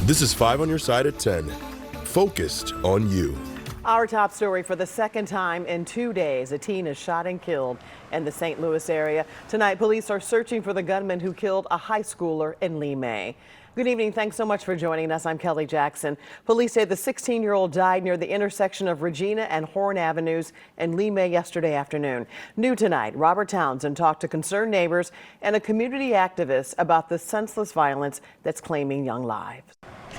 This is 5 on your side at 10. Focused on you. Our top story: for the second time in 2 days, a teen is shot and killed in the St. Louis area. Tonight, police are searching for the gunman who killed a high schooler in Lee May. Good evening. Thanks so much for joining us. I'm Kelly Jackson. Police say the 16-year-old died near the intersection of Regina and Horn Avenues in Lee May yesterday afternoon. New tonight, Robert Townsend talked to concerned neighbors and a community activist about the senseless violence that's claiming young lives.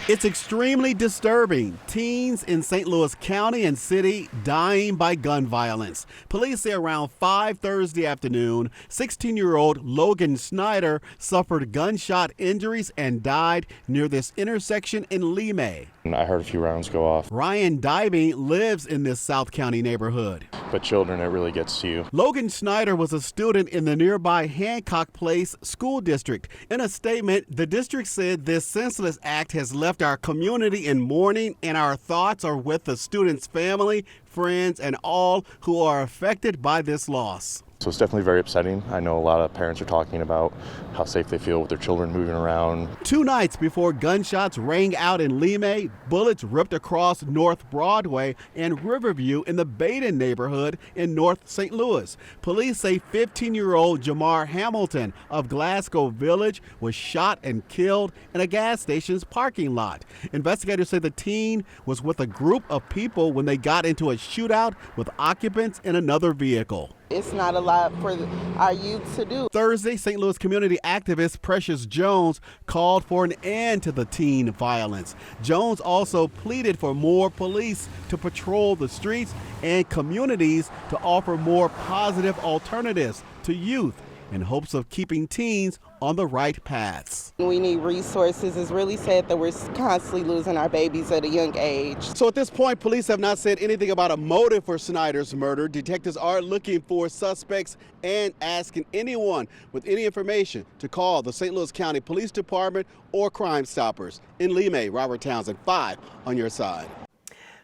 It's extremely disturbing. Teens in St. Louis County and City dying by gun violence. Police say around 5 Thursday afternoon, 16-year-old Logan Snyder suffered gunshot injuries and died near this intersection in Lee May. I heard a few rounds go off. Ryan Dybing lives in this South County neighborhood. But children, it really gets to you. Logan Snyder was a student in the nearby Hancock Place School District. In a statement, the district said this senseless act has left our community in mourning, and our thoughts are with the student's family, friends, and all who are affected by this loss. So it's definitely very upsetting. I know a lot of parents are talking about how safe they feel with their children moving around. 2 nights before gunshots rang out in Lee May, bullets ripped across North Broadway and Riverview in the Baden neighborhood in North St. Louis. Police say 15-year-old Jamar Hamilton of Glasgow Village was shot and killed in a gas station's parking lot. Investigators say the teen was with a group of people when they got into a shootout with occupants in another vehicle. It's not a lot for our youth to do. Thursday, St. Louis community activist Precious Jones called for an end to the teen violence. Jones also pleaded for more police to patrol the streets and communities to offer more positive alternatives to youth in hopes of keeping teens on the right paths. We need resources. It's really sad that we're constantly losing our babies at a young age. So at this point, police have not said anything about a motive for Snyder's murder. Detectives are looking for suspects and asking anyone with any information to call the St. Louis County Police Department or Crime Stoppers. In Lee May, Robert Townsend, 5 on your side.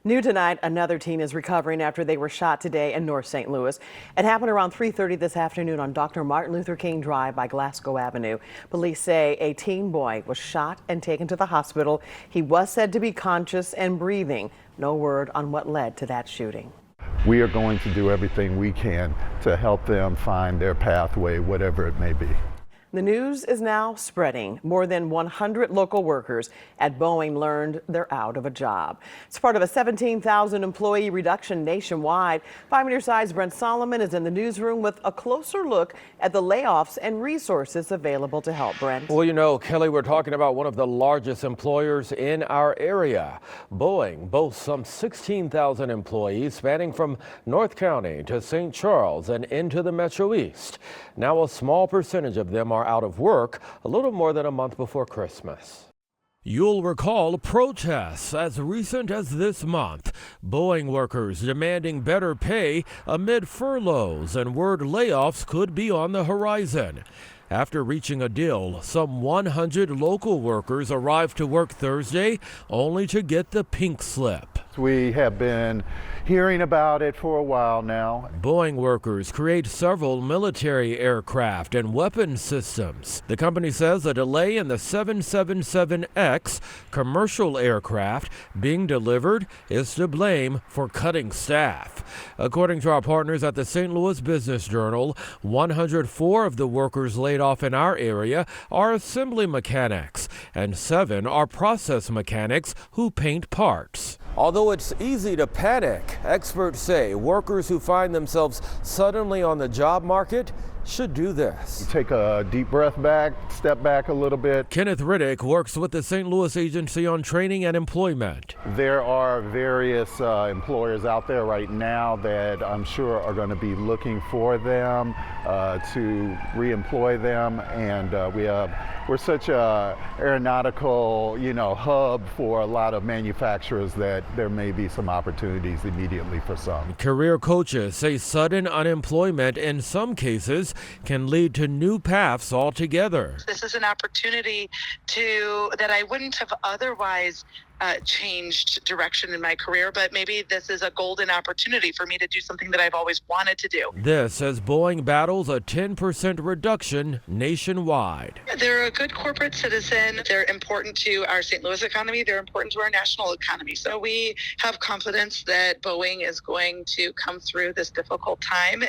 New tonight, another teen is recovering after they were shot today in North St. Louis. It happened around 3:30 this afternoon on Dr. Martin Luther King Drive by Glasgow Avenue. Police say a teen boy was shot and taken to the hospital. He was said to be conscious and breathing. No word on what led to that shooting. We are going to do everything we can to help them find their pathway, whatever it may be. The news is now spreading. More than 100 local workers at Boeing learned they're out of a job. It's part of a 17,000 employee reduction nationwide. 5 on your side's Brent Solomon is in the newsroom with a closer look at the layoffs and resources available to help. Brent. Well, you know, Kelly, we're talking about one of the largest employers in our area. Boeing boasts some 16,000 employees spanning from North County to St. Charles and into the Metro East. Now a small percentage of them are out of work a little more than a month before Christmas. You'll recall protests as recent as this month. Boeing workers demanding better pay amid furloughs, and word layoffs could be on the horizon. After reaching a deal, some 100 local workers arrived to work Thursday only to get the pink slip. We have been hearing about it for a while now. Boeing workers create several military aircraft and weapons systems. The company says a delay in the 777X commercial aircraft being delivered is to blame for cutting staff. According to our partners at the St. Louis Business Journal, 104 of the workers laid off in our area are assembly mechanics, and 7 are process mechanics who paint parts. Although it's easy to panic, experts say workers who find themselves suddenly on the job market should do this. Take a deep breath back, step back a little bit. Kenneth Riddick works with the St. Louis Agency on Training and Employment. There are various employers out there right now that I'm sure are going to be looking for them to re-employ them, and we're such a aeronautical, hub for a lot of manufacturers that there may be some opportunities immediately for some. Career coaches say sudden unemployment in some cases can lead to new paths altogether. This is an opportunity that I wouldn't have otherwise changed direction in my career, but maybe this is a golden opportunity for me to do something that I've always wanted to do. This as Boeing battles a 10% reduction nationwide. They're a good corporate citizen. They're important to our St. Louis economy. They're important to our national economy. So we have confidence that Boeing is going to come through this difficult time.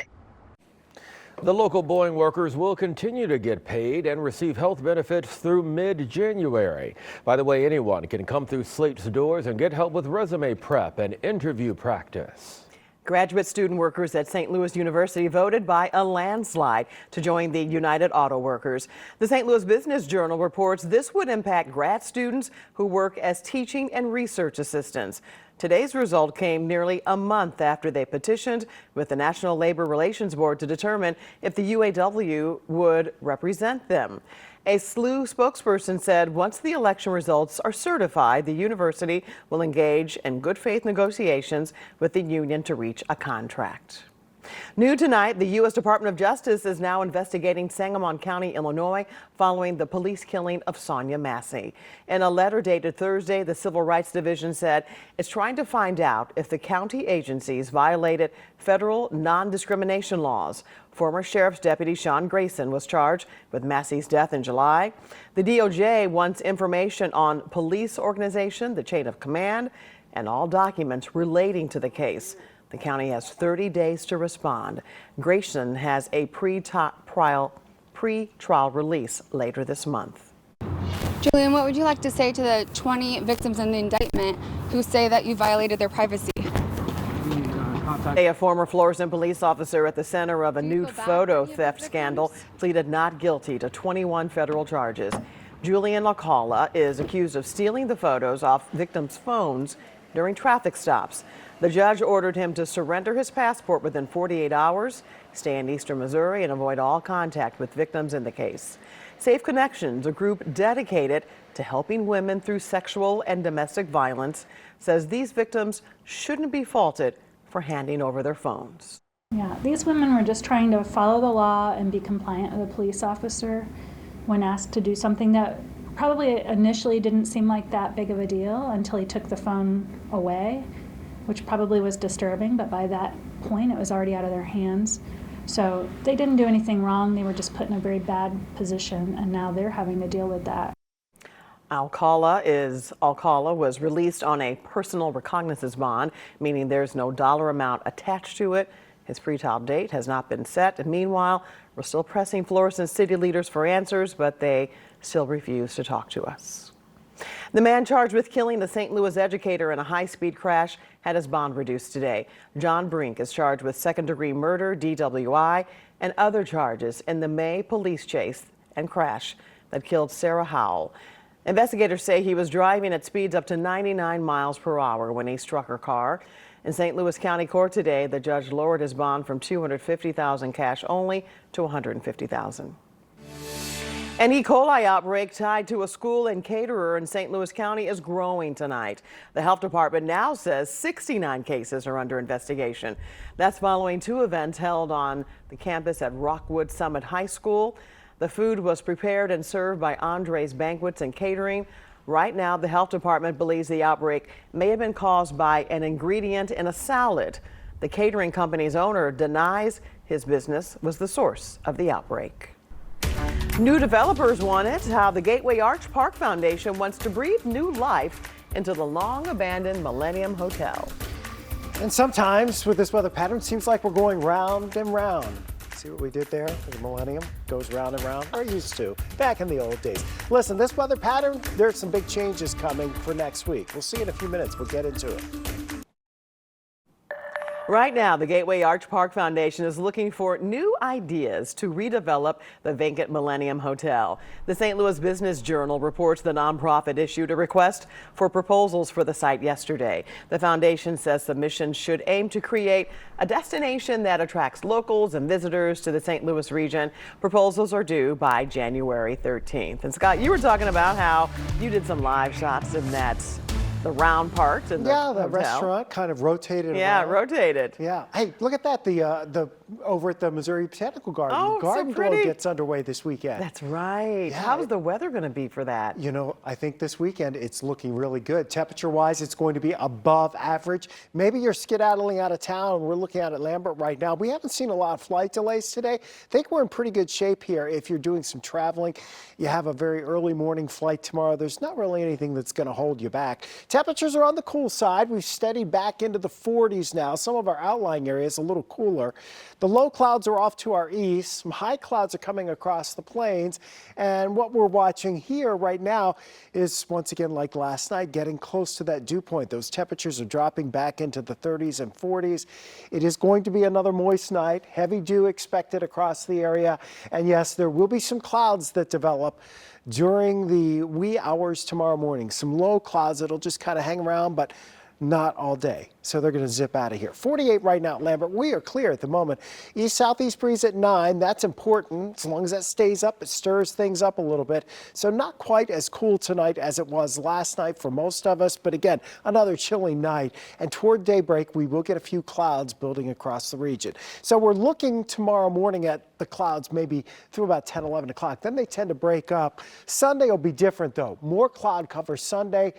The local Boeing workers will continue to get paid and receive health benefits through mid-January. By the way, anyone can come through Slate's doors and get help with resume prep and interview practice. Graduate student workers at St. Louis University voted by a landslide to join the United Auto Workers. The St. Louis Business Journal reports this would impact grad students who work as teaching and research assistants. Today's result came nearly a month after they petitioned with the National Labor Relations Board to determine if the UAW would represent them. A SLU spokesperson said once the election results are certified, the university will engage in good faith negotiations with the union to reach a contract. New tonight, the U.S. Department of Justice is now investigating Sangamon County, Illinois, following the police killing of Sonia Massey. In a letter dated Thursday, the Civil Rights Division said it's trying to find out if the county agencies violated federal non-discrimination laws. Former Sheriff's Deputy Sean Grayson was charged with Massey's death in July. The DOJ wants information on police organization, the chain of command, and all documents relating to the case. The county has 30 days to respond. Grayson has a pre-trial release later this month. Julian, what would you like to say to the 20 victims in the indictment who say that you violated their privacy? A former Florissant police officer at the center of a nude photo theft scandal pleaded not guilty to 21 federal charges. Julian Alcala is accused of stealing the photos off victims' phones during traffic stops. The judge ordered him to surrender his passport within 48 hours, stay in eastern Missouri, and avoid all contact with victims in the case. Safe Connections, a group dedicated to helping women through sexual and domestic violence, says these victims shouldn't be faulted for handing over their phones. Yeah, these women were just trying to follow the law and be compliant with a police officer when asked to do something that probably initially didn't seem like that big of a deal until he took the phone away, which probably was disturbing, but by that point it was already out of their hands. So they didn't do anything wrong, they were just put in a very bad position, and now they're having to deal with that. Alcala was released on a personal recognizance bond, meaning there's no dollar amount attached to it. His pre-trial date has not been set. And meanwhile, we're still pressing Florissant city leaders for answers, but they still refuse to talk to us. The man charged with killing the St. Louis educator in a high-speed crash had his bond reduced today. John Brink is charged with second-degree murder, DWI, and other charges in the May police chase and crash that killed Sarah Howell. Investigators say he was driving at speeds up to 99 miles per hour when he struck her car. In St. Louis County Court today, the judge lowered his bond from $250,000 cash only to $150,000. An E. coli outbreak tied to a school and caterer in St. Louis County is growing tonight. The health department now says 69 cases are under investigation. That's following two events held on the campus at Rockwood Summit High School. The food was prepared and served by Andre's Banquets and Catering. Right now, the health department believes the outbreak may have been caused by an ingredient in a salad. The catering company's owner denies his business was the source of the outbreak. New developers want it. How the Gateway Arch Park Foundation wants to breathe new life into the long-abandoned Millennium Hotel. And sometimes with this weather pattern, it seems like we're going round and round. See what we did there? The Millennium goes round and round. We're used to back in the old days. Listen, this weather pattern, there's some big changes coming for next week. We'll see you in a few minutes. We'll get into it. Right now, the Gateway Arch Park Foundation is looking for new ideas to redevelop the vacant Millennium Hotel. The St. Louis Business Journal reports the nonprofit issued a request for proposals for the site yesterday. The foundation says submissions should aim to create a destination that attracts locals and visitors to the St. Louis region. Proposals are due by January 13th. And Scott, you were talking about how you did some live shots in that the round part in the Yeah, the hotel. restaurant kind of rotated Yeah, around. rotated. Yeah. Hey, look at that. The over at the Missouri Botanical Garden. Oh, so Garden Glow pretty. gets underway this weekend. That's right. Yeah. How's the weather going to be for that? You know, I think this weekend it's looking really good. Temperature-wise, it's going to be above average. Maybe you're skedaddling out of town. We're looking out at Lambert right now. We haven't seen a lot of flight delays today. I think we're in pretty good shape here. If you're doing some traveling, you have a very early morning flight tomorrow. There's not really anything that's going to hold you back. Temperatures are on the cool side. We've steadied back into the 40s now. Some of our outlying areas a little cooler. The low clouds are off to our east. Some high clouds are coming across the plains. And what we're watching here right now is, once again, like last night, getting close to that dew point. Those temperatures are dropping back into the 30s and 40s. It is going to be another moist night. Heavy dew expected across the area. And yes, there will be some clouds that develop during the wee hours tomorrow morning. Some low clouds that'll just kind of hang around, but not all day. So they're going to zip out of here. 48 right now at Lambert. We are clear at the moment. East-southeast breeze at 9. That's important. As long as that stays up, it stirs things up a little bit. So not quite as cool tonight as it was last night for most of us. But again, another chilly night. And toward daybreak, we will get a few clouds building across the region. So we're looking tomorrow morning at the clouds maybe through about 10, 11 o'clock. Then they tend to break up. Sunday will be different, though. More cloud cover Sunday.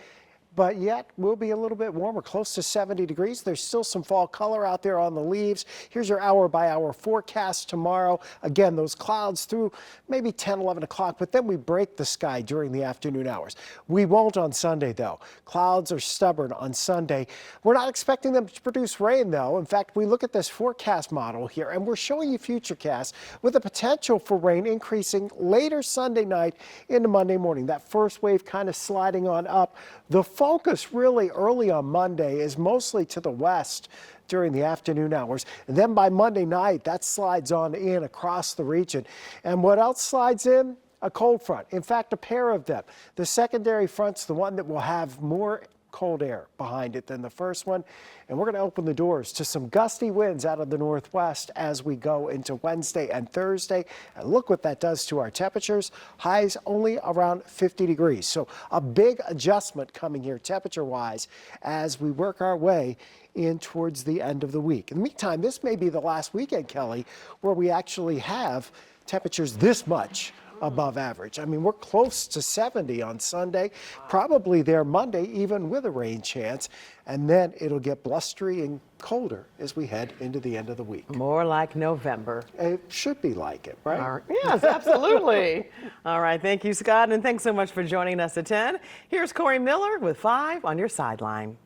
But yet we'll be a little bit warmer, close to 70 degrees. There's still some fall color out there on the leaves. Here's your hour-by-hour forecast tomorrow. Again, those clouds through maybe 10, 11 o'clock, but then we break the sky during the afternoon hours. We won't on Sunday, though. Clouds are stubborn on Sunday. We're not expecting them to produce rain, though. In fact, we look at this forecast model here, and we're showing you futurecasts with the potential for rain increasing later Sunday night into Monday morning. That first wave kind of sliding on up. The focus really early on Monday is mostly to the west during the afternoon hours. And then by Monday night, that slides on in across the region. And what else slides in? A cold front. In fact, a pair of them. The secondary front's the one that will have more cold air behind it than the first one. And we're going to open the doors to some gusty winds out of the northwest as we go into Wednesday and Thursday. And look what that does to our temperatures. Highs only around 50 degrees. So a big adjustment coming here temperature-wise as we work our way in towards the end of the week. In the meantime, this may be the last weekend, Kelly, where we actually have temperatures this much above average. I mean, we're close to 70 on Sunday, probably there Monday, even with a rain chance. And then it'll get blustery and colder as we head into the end of the week. More like November. It should be like it, right? Yes, absolutely. All right. Thank you, Scott. And thanks so much for joining us at 10. Here's Corey Miller with 5 on your sideline.